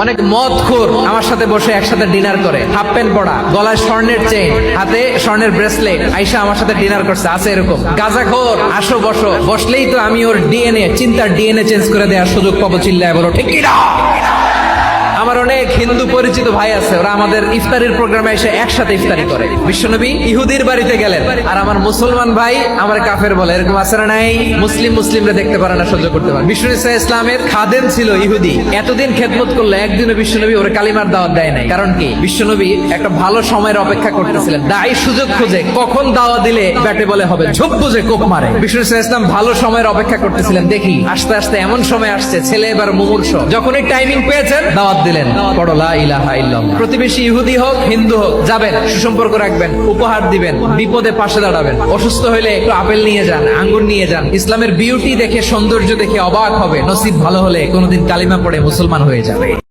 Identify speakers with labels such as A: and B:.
A: অনেক মদখোর আমার সাথে বসে একসাথে ডিনার করে, হাফ প্যান্ট পরা, গলায় স্বর্ণের চেইন, হাতে স্বর্ণের ব্রেসলেট, আইসা আমার সাথে ডিনার করছে, আছে এরকম। গাঁজাখোর, আসো বসো, বসলেই তো আমি ওর ডিএনএ, চিন্তার ডিএনএ চেঞ্জ করে দেওয়ার সুযোগ পাবো, চিল্লায় বলো ঠিক কি না? আমার অনেক হিন্দু পরিচিত ভাই আছে, ওরা আমাদের ইফতারির প্রোগ্রামে এসে একসাথে ইফতারি করে। বিশ্বনবী ইহুদির বাড়িতে গেলেন, আর আমার মুসলমান ভাই আমার কাফের বলে, এরকম আছে না নাই? মুসলিমরা দেখতে পারে না, সহ্য করতে পারে। বিশ্বনবী ইসলামের খাদেম ছিল ইহুদি, এতদিন খেদমত করলে একদিনও বিশ্বনবী ওরে কালিমার দাওয়াত দেয় নাই। কারণ কি? বিশ্বনবী একটা ভালো সময়ের অপেক্ষা করতেছিলেন, দায়ী সুযোগ খুঁজে, কখন দাওয়া দিলে ব্যাটে বলে হবে, ঝোপ বুঝে কোপ মারে। বিশ্বনবী ইসলাম ভালো সময়ের অপেক্ষা করতেছিলেন, দেখি আস্তে আস্তে এমন সময় আসছে, ছেলে এবার মুমূর্ষ, যখনই টাইমিং পেয়েছেন দাওয়াত দিলেন, পড়ো লা ইলাহা ইল্লাল্লাহ। প্রতিবেশী ইহুদি হোক হিন্দু হোক, যাবেন, সুসম্পর্ক রাখবেন, উপহার দিবেন, বিপদে পাশে দাঁড়াবেন, অসুস্থ হইলে একটু আপেল নিয়ে যান, আঙ্গুর নিয়ে যান। ইসলামের বিউটি দেখে, সৌন্দর্য দেখে অবাক হবে, নসিব ভালো হলে কোনোদিন কালিমা পড়ে মুসলমান হয়ে যাবে।